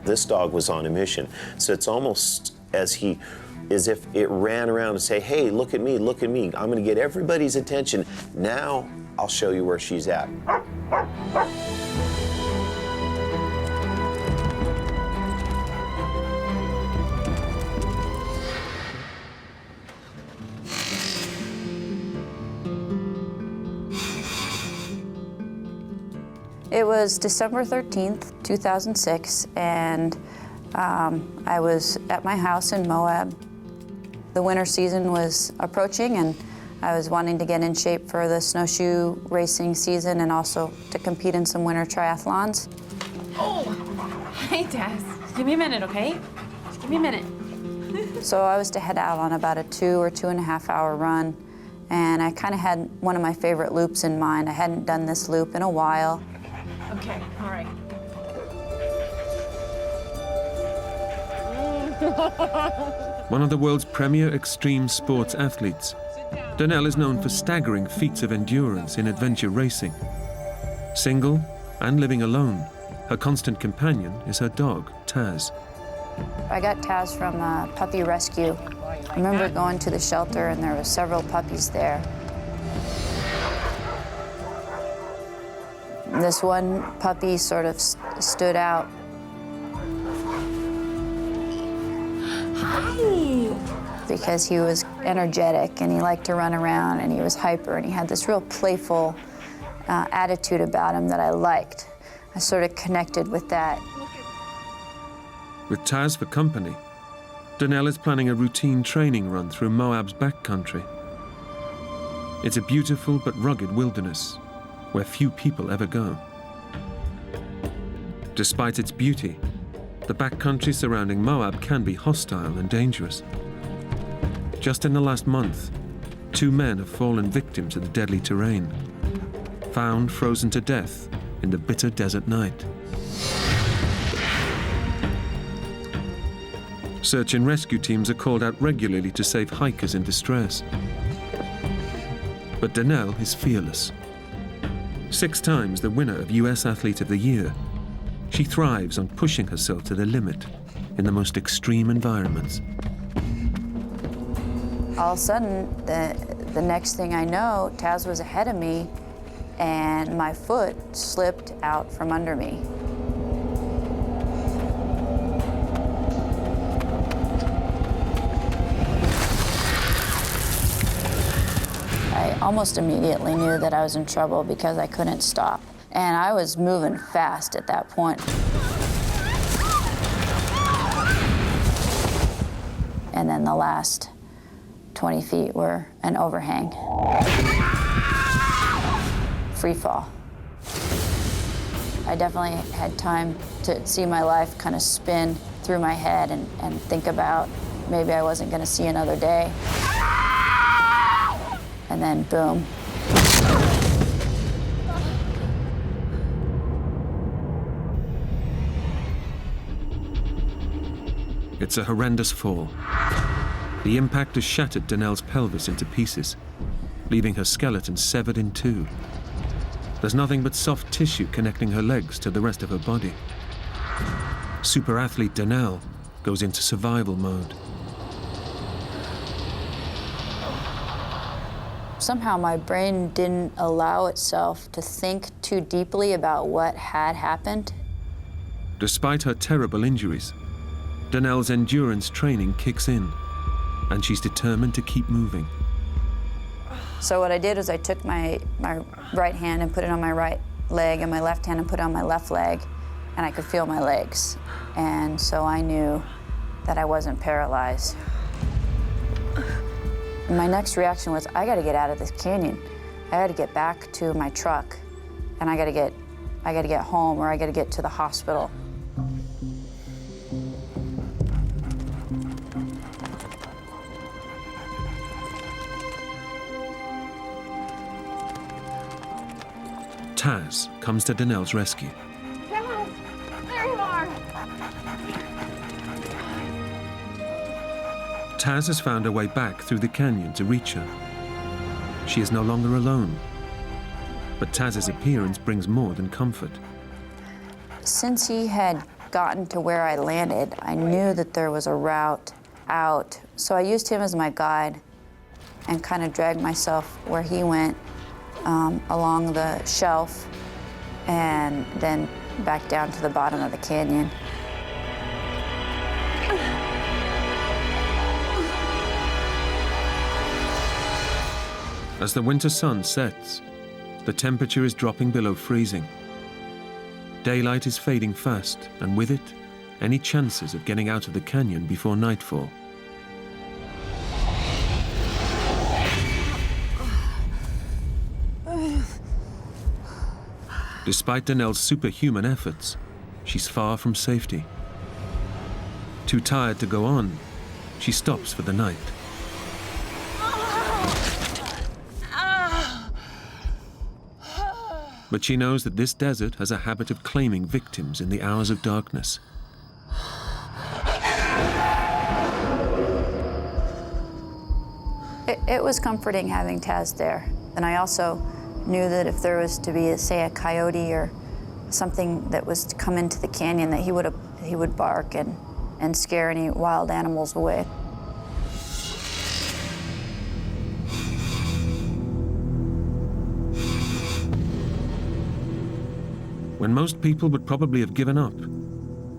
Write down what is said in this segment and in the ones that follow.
This dog was on a mission. So it's almost as if it ran around and say, hey, look at me, I'm gonna get everybody's attention. Now I'll show you where she's at. It was December 13th, 2006, and I was at my house in Moab. The winter season was approaching, and I was wanting to get in shape for the snowshoe racing season and also to compete in some winter triathlons. Oh, hey, Tess. Give me a minute, okay? Just give me a minute. So I was to head out on about a 2 or 2.5 hour run, and I kind of had one of my favorite loops in mind. I hadn't done this loop in a while. Okay, all right. One of the world's premier extreme sports athletes, Donnell is known for staggering feats of endurance in adventure racing. Single and living alone, her constant companion is her dog, Taz. I got Taz from a puppy rescue. I remember going to the shelter and there were several puppies there. This one puppy sort of stood out. Hi. Because he was energetic and he liked to run around and he was hyper and he had this real playful attitude about him that I liked. I sort of connected with that. With Taz for company, Donnell is planning a routine training run through Moab's backcountry. It's a beautiful but rugged wilderness where few people ever go. Despite its beauty, the backcountry surrounding Moab can be hostile and dangerous. Just in the last month, 2 men have fallen victim to the deadly terrain, found frozen to death in the bitter desert night. Search and rescue teams are called out regularly to save hikers in distress. But Donnell is fearless. 6 times the winner of US Athlete of the Year, she thrives on pushing herself to the limit in the most extreme environments. All of a sudden, the next thing I know, Taz was ahead of me and my foot slipped out from under me. I almost immediately knew that I was in trouble because I couldn't stop. And I was moving fast at that point. And then the last 20 feet were an overhang. Free fall. I definitely had time to see my life kind of spin through my head and think about maybe I wasn't going to see another day. And then boom. It's a horrendous fall. The impact has shattered Donnell's pelvis into pieces, leaving her skeleton severed in 2. There's nothing but soft tissue connecting her legs to the rest of her body. Super athlete Donnell goes into survival mode. Somehow my brain didn't allow itself to think too deeply about what had happened. Despite her terrible injuries, Donnell's endurance training kicks in, and she's determined to keep moving. So what I did was I took my right hand and put it on my right leg and my left hand and put it on my left leg, and I could feel my legs. And so I knew that I wasn't paralyzed. And my next reaction was, I gotta get out of this canyon. I gotta get back to my truck, and I gotta get home, or I gotta get to the hospital. Taz comes to Donnell's rescue. Taz, there you are. Taz has found her way back through the canyon to reach her. She is no longer alone, but Taz's appearance brings more than comfort. Since he had gotten to where I landed, I knew that there was a route out. So I used him as my guide and kind of dragged myself where he went along the shelf and then back down to the bottom of the canyon. As the winter sun sets, the temperature is dropping below freezing. Daylight is fading fast, and with it, any chances of getting out of the canyon before nightfall. Despite Danelle's superhuman efforts, she's far from safety. Too tired to go on, she stops for the night. But she knows that this desert has a habit of claiming victims in the hours of darkness. It was comforting having Taz there. And I also knew that if there was to be, say, a coyote or something that was to come into the canyon, that he would bark and scare any wild animals away. When most people would probably have given up,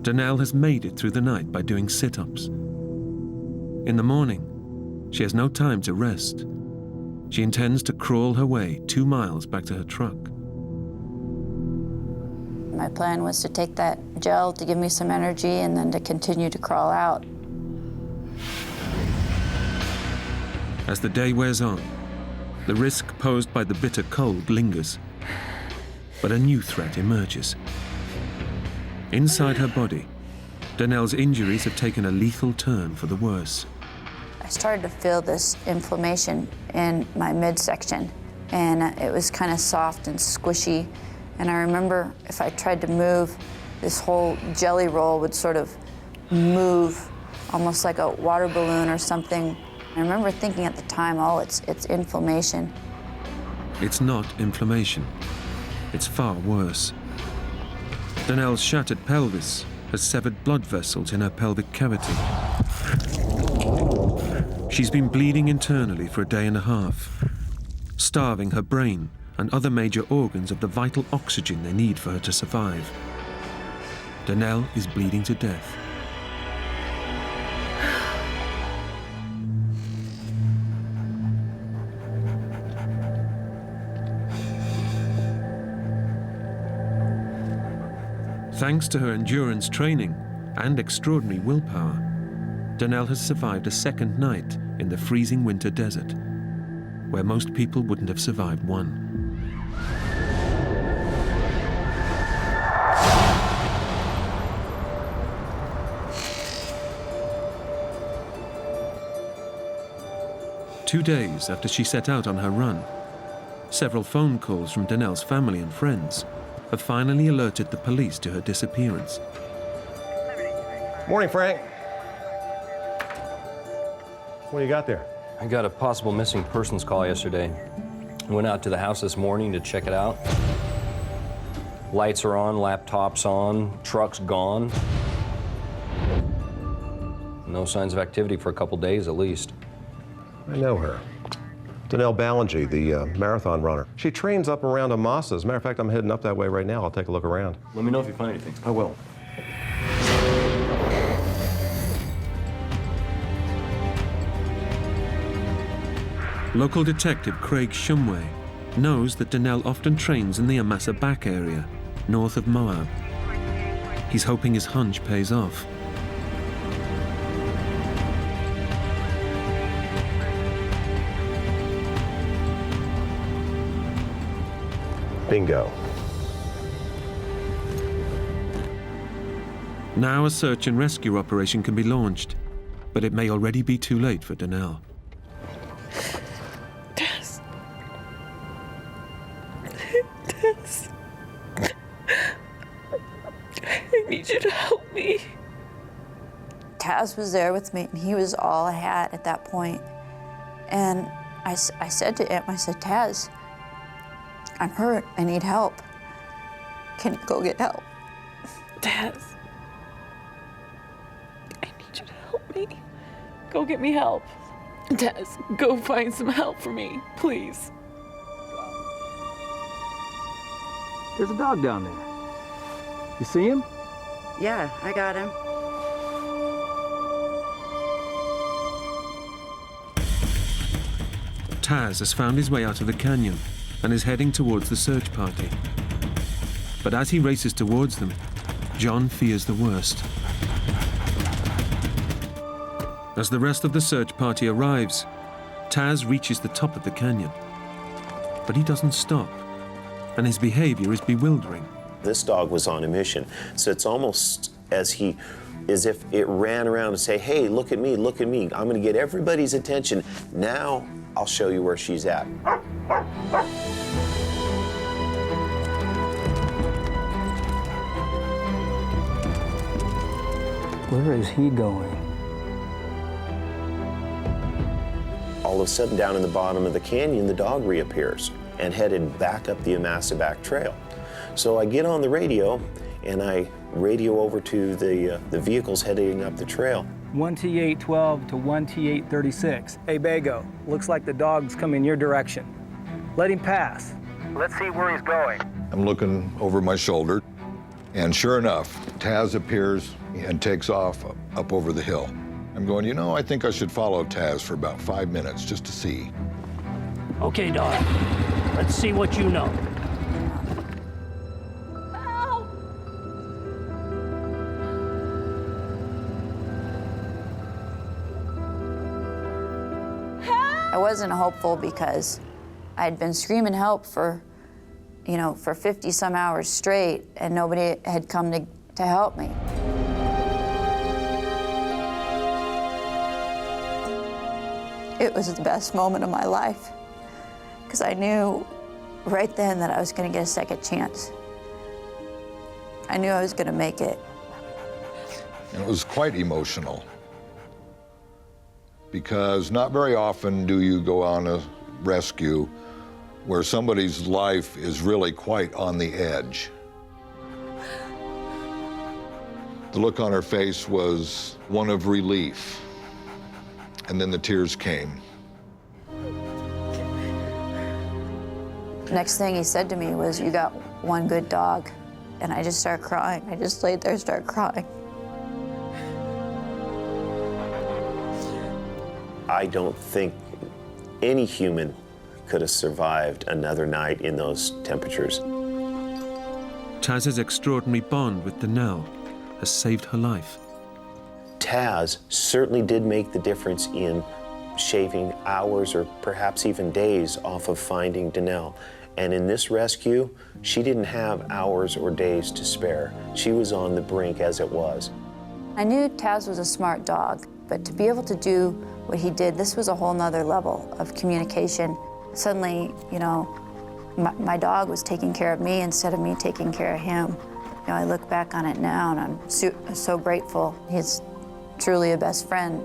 Danelle has made it through the night by doing sit-ups. In the morning, she has no time to rest. She intends to crawl her way 2 miles back to her truck. My plan was to take that gel to give me some energy and then to continue to crawl out. As the day wears on, the risk posed by the bitter cold lingers. But a new threat emerges. Inside her body, Danelle's injuries have taken a lethal turn for the worse. I started to feel this inflammation in my midsection, and it was kind of soft and squishy. And I remember if I tried to move, this whole jelly roll would sort of move, almost like a water balloon or something. I remember thinking at the time, oh, it's inflammation. It's not inflammation. It's far worse. Danelle's shattered pelvis has severed blood vessels in her pelvic cavity. She's been bleeding internally for a day and a half, starving her brain and other major organs of the vital oxygen they need for her to survive. Danelle is bleeding to death. Thanks to her endurance training and extraordinary willpower, Danelle has survived a second night in the freezing winter desert, where most people wouldn't have survived one. Two days after she set out on her run, several phone calls from Danelle's family and friends have finally alerted the police to her disappearance. Morning, Frank. What do you got there? I got a possible missing persons call yesterday. I went out to the house this morning to check it out. Lights are on, laptops on, truck's gone. No signs of activity for a couple days at least. I know her. Danelle Ballinger, the marathon runner. She trains up around Amasa. As a matter of fact, I'm heading up that way right now. I'll take a look around. Let me know if you find anything. I will. Local detective Craig Shumway knows that Danelle often trains in the Amasa back area, north of Moab. He's hoping his hunch pays off. Bingo. Now a search and rescue operation can be launched, but it may already be too late for Danelle. Taz. I need you to help me. Taz was there with me, and he was all I had at that point. And I said to him, I said, Taz, I'm hurt, I need help. Can you go get help? Taz, need you to help me. Go get me help. Tess, go find some help for me, please. There's a dog down there. You see him? Yeah, I got him. Taz has found his way out of the canyon and is heading towards the search party. But as he races towards them, John fears the worst. As the rest of the search party arrives, Taz reaches the top of the canyon. But he doesn't stop, and his behavior is bewildering. This dog was on a mission, so it's almost as if it ran around to say, hey, look at me, look at me. I'm gonna get everybody's attention. Now I'll show you where she's at. Where is he going? All of a sudden, down in the bottom of the canyon, the dog reappears and headed back up the Amasaback Trail. So I get on the radio and I radio over to the vehicles heading up the trail. 1T812 to 1T836. Hey, Bago, looks like the dog's coming your direction. Let him pass. Let's see where he's going. I'm looking over my shoulder, and sure enough, Taz appears and takes off up over the hill. I'm going, you know, I think I should follow Taz for about 5 minutes just to see. Okay, dog. Let's see what you know. I wasn't hopeful because I'd been screaming help for 50 some hours straight, and nobody had come to help me. It was the best moment of my life because I knew right then that I was going to get a second chance. I knew I was going to make it. And it was quite emotional, because not very often do you go on a rescue where somebody's life is really quite on the edge. The look on her face was one of relief, and then the tears came. Next thing he said to me was, "You got one good dog." And I just started crying. I just laid there and started crying. I don't think any human could have survived another night in those temperatures. Taz's extraordinary bond with Danelle has saved her life. Taz certainly did make the difference in shaving hours or perhaps even days off of finding Danelle. And in this rescue, she didn't have hours or days to spare. She was on the brink as it was. I knew Taz was a smart dog, but to be able to do what he did, this was a whole nother level of communication. Suddenly, my dog was taking care of me instead of me taking care of him. I look back on it now and I'm so grateful. He's truly a best friend.